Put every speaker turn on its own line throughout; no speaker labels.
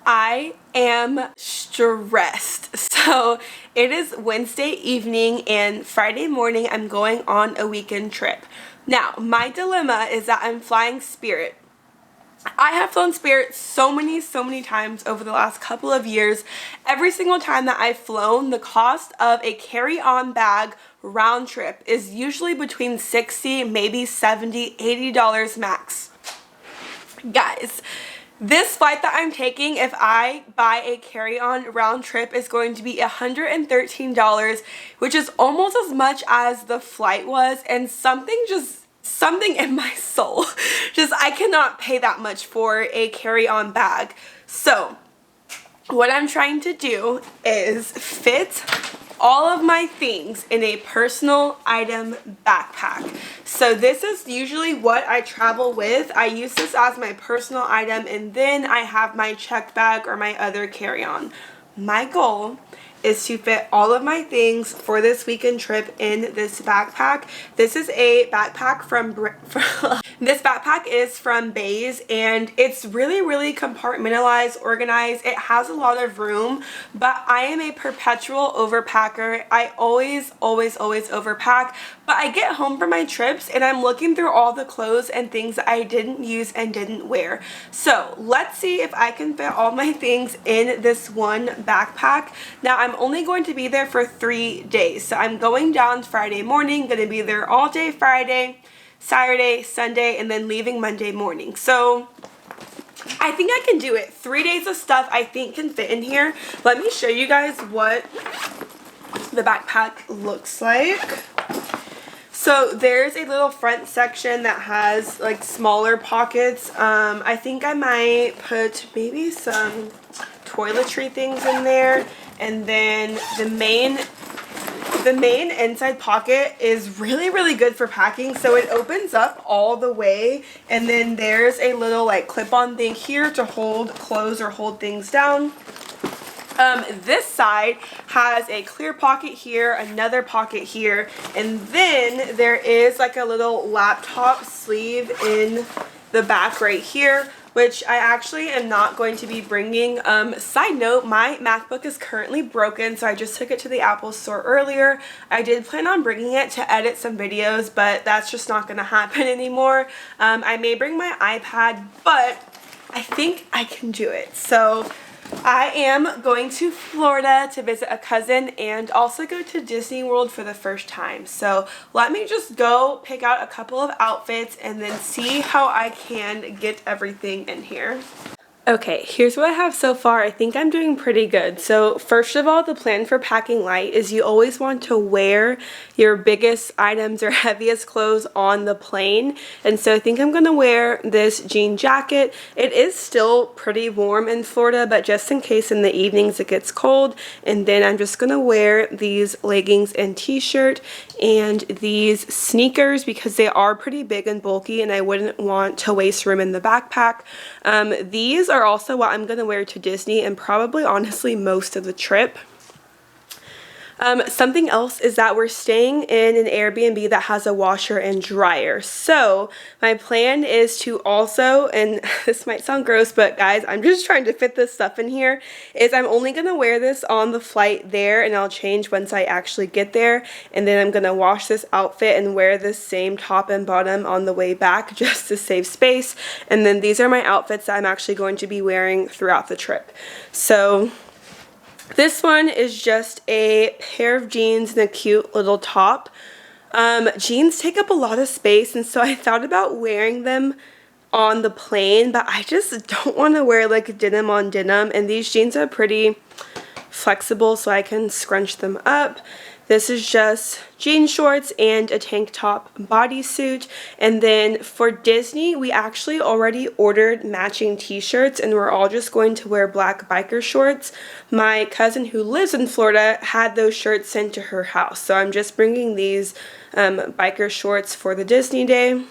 I am stressed. So it is Wednesday evening and Friday morning I'm going on a weekend trip. Now, my dilemma is that I'm flying Spirit. I have flown Spirit so many times over the last couple of years. Every single time that I've flown, the cost of a carry-on bag round trip is usually between $60, maybe $70, $80 max. Guys, this flight that I'm taking, if I buy a carry-on round trip, is going to be $113, which is almost as much as the flight was, and something in my soul I cannot pay that much for a carry-on bag. So what I'm trying to do is fit all of my things in a personal item backpack. So this is usually what I travel with. I use this as my personal item, and then I have my checked bag or my other carry-on. My goal is to fit all of my things for this weekend trip in this backpack. This is a backpack this backpack is from Baze, and it's really compartmentalized, organized. It has a lot of room, but I am a perpetual overpacker. I always overpack, but I get home from my trips and I'm looking through all the clothes and things that I didn't use and didn't wear. So let's see if I can fit all my things in this one backpack. Now, I'm only going to be there for 3 days. So I'm going down Friday morning, going to be there all day Friday, Saturday, Sunday, and then leaving Monday morning. So I think I can do it. 3 days of stuff I think can fit in here. Let me show you guys what the backpack looks like. So there's a little front section that has like smaller pockets. I think I might put maybe some toiletry things in there. And then the main inside pocket is really good for packing. So it opens up all the way, and then there's a little like clip-on thing here to hold clothes or hold things down. This side has a clear pocket here, another pocket here, and then there is like a little laptop sleeve in the back right here, which I actually am not going to be bringing. Side note, my MacBook is currently broken, so I just took it to the Apple store earlier. I did plan on bringing it to edit some videos, but that's just not going to happen anymore. I may bring my iPad, but I think I can do it. So I am going to Florida to visit a cousin and also go to DisneyWorld for the first time. So let me just go pick out a couple of outfits and then see how I can get everything in here. Okay, here's what I have so far. I think I'm doing pretty good. So first of all, the plan for packing light is you always want to wear your biggest items or heaviest clothes on the plane. And so I think I'm going to wear this jean jacket. It is still pretty warm in Florida, but just in case in the evenings it gets cold. And then I'm just going to wear these leggings and t-shirt and these sneakers because they are pretty big and bulky and I wouldn't want to waste room in the backpack. These are also what I'm going to wear to Disney and probably honestly most of the trip. Something else is that we're staying in an Airbnb that has a washer and dryer. So my plan is to also, and this might sound gross, but guys, I'm just trying to fit this stuff in here, is I'm only going to wear this on the flight there and I'll change once I actually get there. And then I'm going to wash this outfit and wear this same top and bottom on the way back just to save space. And then these are my outfits that I'm actually going to be wearing throughout the trip. So this one is just a pair of jeans and a cute little top. Jeans take up a lot of space, and so I thought about wearing them on the plane, but I just don't want to wear like denim on denim, and these jeans are pretty flexible so I can scrunch them up. This is just jean shorts and a tank top bodysuit. And then for Disney, we actually already ordered matching t-shirts and we're all just going to wear black biker shorts. My cousin who lives in Florida had those shirts sent to her house. So I'm just bringing these biker shorts for the Disney day.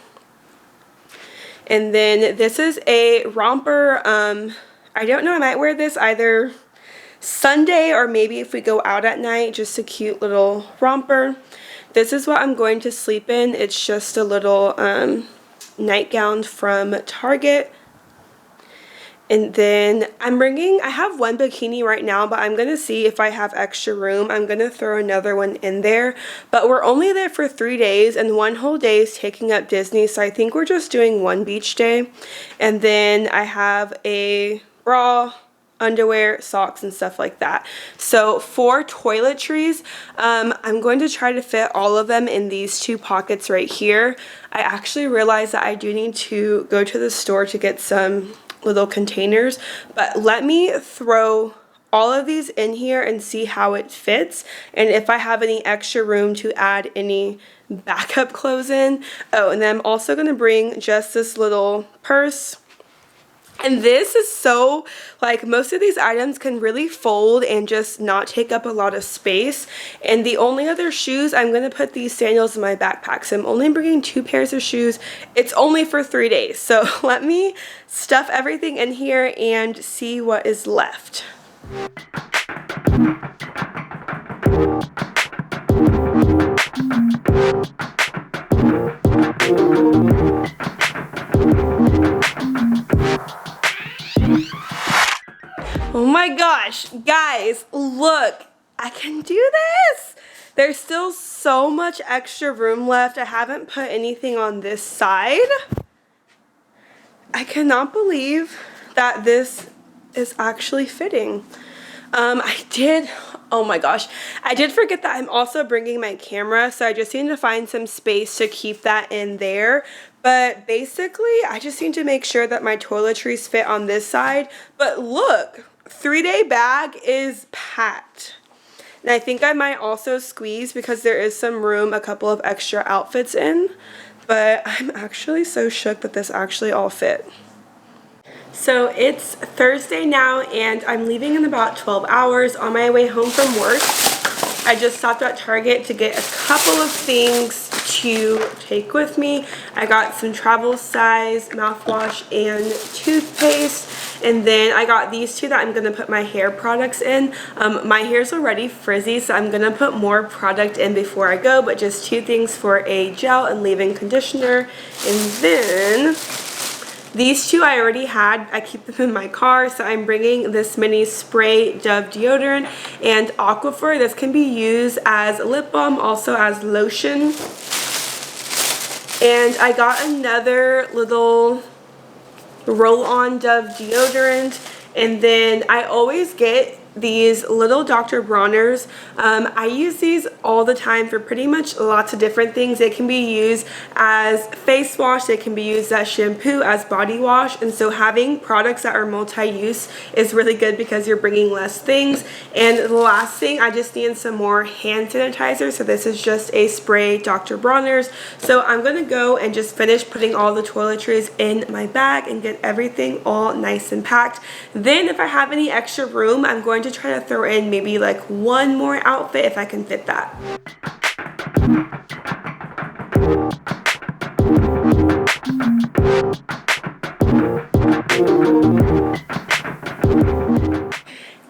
And then this is a romper. I don't know, I might wear this either Sunday or maybe if we go out at night, just a cute little romper. This is what I'm going to sleep in. It's just a little nightgown from Target. And then I have one bikini right now, but I'm going to see if I have extra room. I'm going to throw another one in there. But we're only there for 3 days, and one whole day is taking up Disney. So I think we're just doing one beach day. And then I have a bra, underwear, socks, and stuff like that. So for toiletries, I'm going to try to fit all of them in these 2 pockets right here. I actually realized that I do need to go to the store to get some little containers, but let me throw all of these in here and see how it fits, and if I have any extra room to add any backup clothes in. Oh, and then I'm also going to bring just this little purse. And this is so, like, most of these items can really fold and just not take up a lot of space. And the only other shoes, I'm going to put these sandals in my backpack. So I'm only bringing 2 pairs of shoes. It's only for 3 days. So let me stuff everything in here and see what is left. Oh my gosh, guys, look, I can do this. There's still so much extra room left. I haven't put anything on this side. I cannot believe that this is actually fitting. Oh my gosh, I did forget that I'm also bringing my camera, so I just need to find some space to keep that in there. But basically, I just need to make sure that my toiletries fit on this side. But look, 3-day bag is packed. And I think I might also squeeze because there is some room, a couple of extra outfits in. But I'm actually so shook that this actually all fit. So it's Thursday now, and I'm leaving in about 12 hours on my way home from work. I just stopped at Target to get a couple of things to take with me. I got some travel size mouthwash and toothpaste, and then I got these 2 that I'm going to put my hair products in. My hair's already frizzy, so I'm going to put more product in before I go, but just 2 things for a gel and leave-in conditioner. And then these 2 I already had. I keep them in my car, so I'm bringing this mini spray Dove deodorant and Aquifer. This can be used as lip balm, also as lotion. And I got another little roll-on Dove deodorant, and then I always get these little Dr. Bronner's. I use these all the time for pretty much lots of different things. They can be used as face wash, they can be used as shampoo, as body wash, and so having products that are multi-use is really good because you're bringing less things. And the last thing, I just need some more hand sanitizer, so this is just a spray Dr. Bronner's. So I'm going to go and just finish putting all the toiletries in my bag and get everything all nice and packed. Then if I have any extra room, I'm going to try to throw in maybe like 1 more outfit if I can fit that.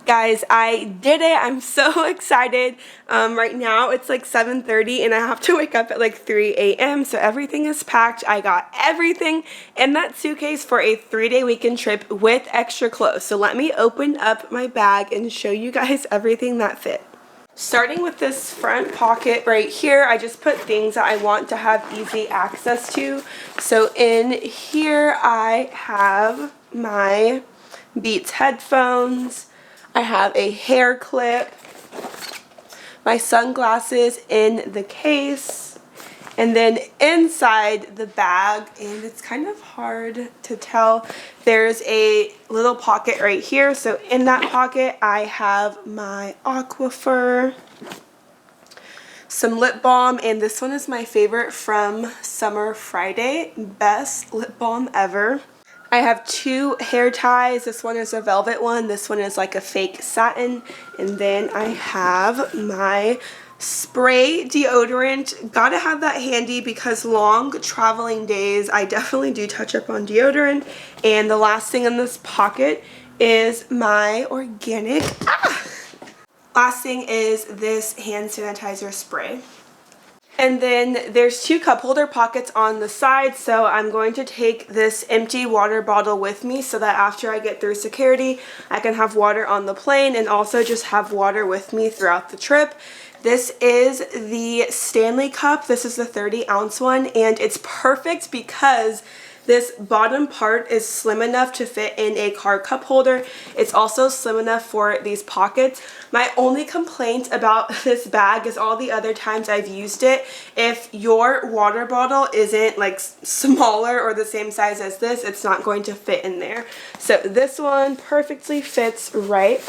Guys, I did it. I'm so excited. Right now it's like 7:30 and I have to wake up at like 3 a.m. So everything is packed. I got everything in that suitcase for a 3-day weekend trip with extra clothes. So let me open up my bag and show you guys everything that fit. Starting with this front pocket right here, I just put things that I want to have easy access to. So in here I have my Beats headphones. I have a hair clip, my sunglasses in the case, and then inside the bag, and it's kind of hard to tell, there's a little pocket right here. So in that pocket I have my Aquifer, some lip balm, and this one is my favorite from Summer Friday, best lip balm ever. I have 2 hair ties. This one is a velvet one. This one is like a fake satin. And then I have my spray deodorant. Gotta have that handy because long traveling days, I definitely do touch up on deodorant. And the last thing in this pocket is my organic. Last thing is this hand sanitizer spray. And then there's 2 cup holder pockets on the side, so I'm going to take this empty water bottle with me so that after I get through security, I can have water on the plane and also just have water with me throughout the trip. This is the Stanley cup. This is the 30-ounce one, and it's perfect because this bottom part is slim enough to fit in a car cup holder. It's also slim enough for these pockets. My only complaint about this bag is all the other times I've used it. If your water bottle isn't like smaller or the same size as this, it's not going to fit in there. So this one perfectly fits right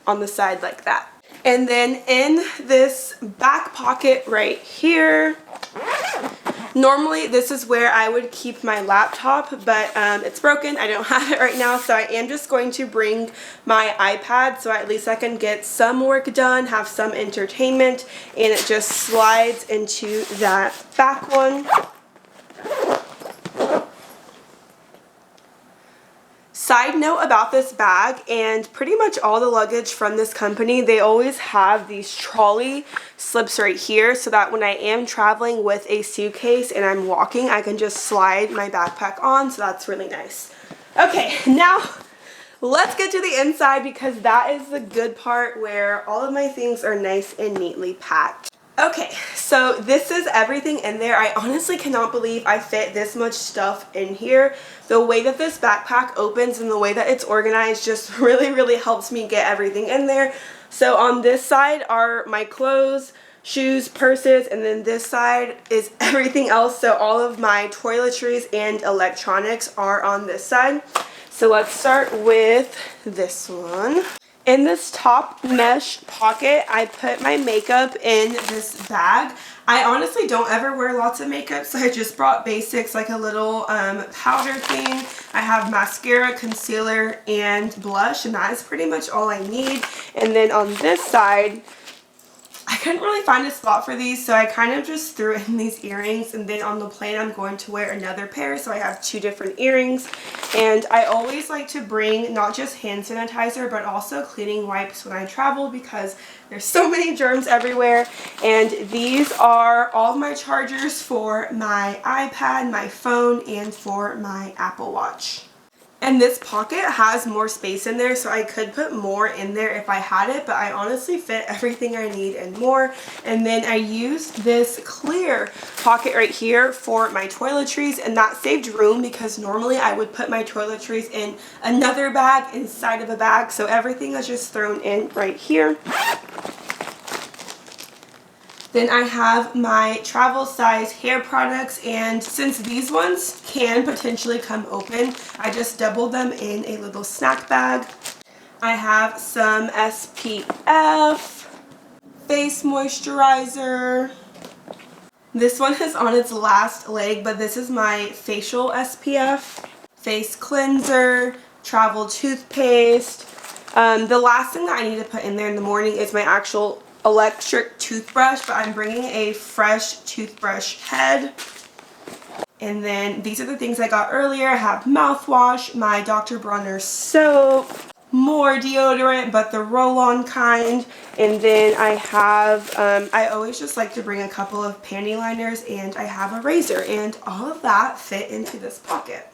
on the side like that. And then in this back pocket right here, normally this is where I would keep my laptop, but it's broken. I don't have it right now, so I am just going to bring my iPad so at least I can get some work done, have some entertainment, and it just slides into that back one. Side note about this bag and pretty much all the luggage from this company, they always have these trolley slips right here so that when I am traveling with a suitcase and I'm walking, I can just slide my backpack on, so that's really nice. Okay, now let's get to the inside because that is the good part where all of my things are nice and neatly packed. Okay, so this is everything in there. I honestly cannot believe I fit this much stuff in here. The way that this backpack opens and the way that it's organized just really helps me get everything in there. So on this side are my clothes, shoes, purses, and then this side is everything else. So all of my toiletries and electronics are on this side. So let's start with this one. In this top mesh pocket, I put my makeup in this bag. I honestly don't ever wear lots of makeup, so I just brought basics like a little powder thing. I have mascara, concealer, and blush, and that is pretty much all I need. And then on this side, I couldn't really find a spot for these, so I kind of just threw in these earrings, and then on the plane I'm going to wear another pair, so I have 2 different earrings. And I always like to bring not just hand sanitizer but also cleaning wipes when I travel because there's so many germs everywhere. And these are all of my chargers for my iPad, my phone, and for my Apple Watch. And this pocket has more space in there, so I could put more in there if I had it, but I honestly fit everything I need and more. And then I used this clear pocket right here for my toiletries, and that saved room because normally I would put my toiletries in another bag inside of a bag, so everything is just thrown in right here. Then I have my travel size hair products, and since these ones can potentially come open, I just doubled them in a little snack bag. I have some SPF, face moisturizer. This one is on its last leg, but this is my facial SPF, face cleanser, travel toothpaste. The last thing that I need to put in there in the morning is my actual electric toothbrush, but I'm bringing a fresh toothbrush head. And then these are the things I got earlier. I have mouthwash, my Dr. Bronner soap, more deodorant, but the roll-on kind. And then I have, I always just like to bring a couple of panty liners, and I have a razor, and all of that fit into this pocket.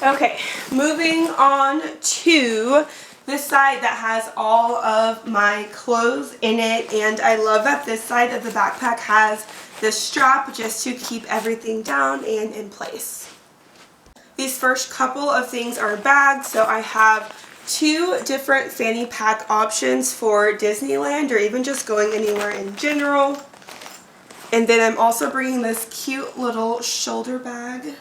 Okay, moving on to this side that has all of my clothes in it, and I love that this side of the backpack has this strap just to keep everything down and in place. These first couple of things are bags, so I have 2 different fanny pack options for Disneyland or even just going anywhere in general. And then I'm also bringing this cute little shoulder bag.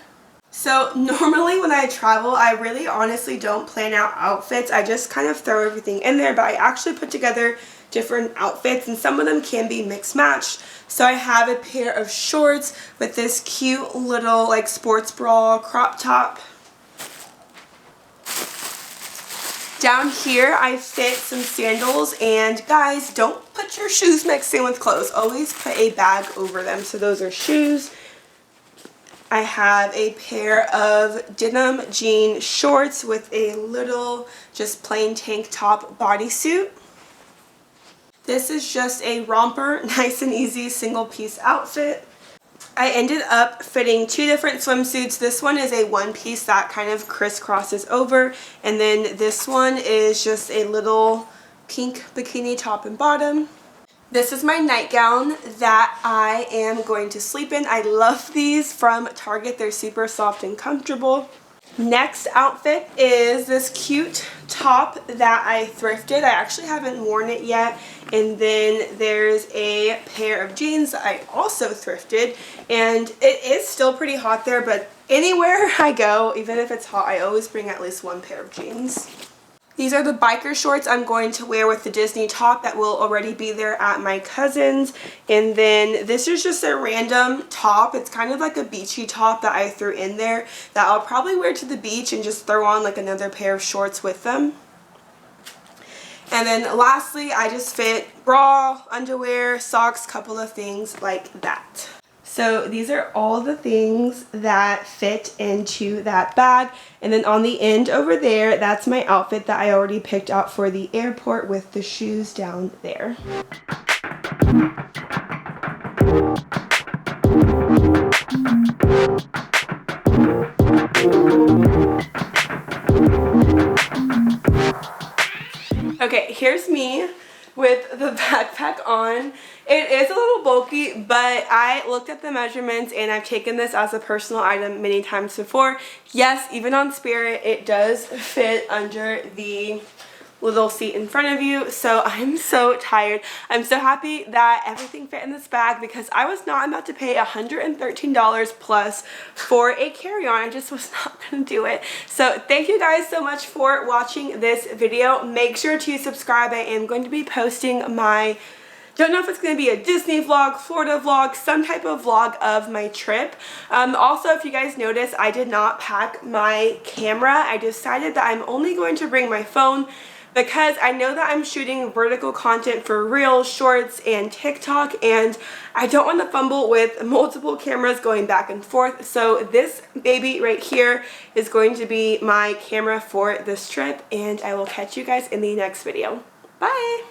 So normally when I travel, I really honestly don't plan out outfits. I just kind of throw everything in there, but I actually put together different outfits, and some of them can be mixed matched. So I have a pair of shorts with this cute little like sports bra crop top. Down here I fit some sandals, and guys, don't put your shoes mixed in with clothes. Always put a bag over them. So those are shoes. I have a pair of denim jean shorts with a little just plain tank top bodysuit. This is just a romper, nice and easy single piece outfit. I ended up fitting 2 different swimsuits. This one is a one piece that kind of crisscrosses over, and then this one is just a little pink bikini top and bottom. This is my nightgown that I am going to sleep in. I love these from Target. They're super soft and comfortable. Next outfit is this cute top that I thrifted. I actually haven't worn it yet. And then there's a pair of jeans that I also thrifted. And it is still pretty hot there, but anywhere I go, even if it's hot, I always bring at least one pair of jeans. These are the biker shorts I'm going to wear with the Disney top that will already be there at my cousin's. And then this is just a random top. It's kind of like a beachy top that I threw in there that I'll probably wear to the beach and just throw on like another pair of shorts with them. And then lastly, I just fit bra, underwear, socks, couple of things like that. So these are all the things that fit into that bag. And then on the end over there, that's my outfit that I already picked out for the airport with the shoes down there. Okay, here's me with the backpack on. It is a little bulky, but I looked at the measurements and I've taken this as a personal item many times before. Yes, even on Spirit, it does fit under the little seat in front of you. So I'm so tired. I'm so happy that everything fit in this bag because I was not about to pay $113 plus for a carry-on. I just was not going to do it. So thank you guys so much for watching this video. Make sure to subscribe. I am going to be posting my, don't know if it's going to be a Disney vlog, Florida vlog, some type of vlog of my trip. Also, if you guys notice, I did not pack my camera. I decided that I'm only going to bring my phone because I know that I'm shooting vertical content for Reels, Shorts, and TikTok, and I don't want to fumble with multiple cameras going back and forth. So this baby right here is going to be my camera for this trip, and I will catch you guys in the next video. Bye!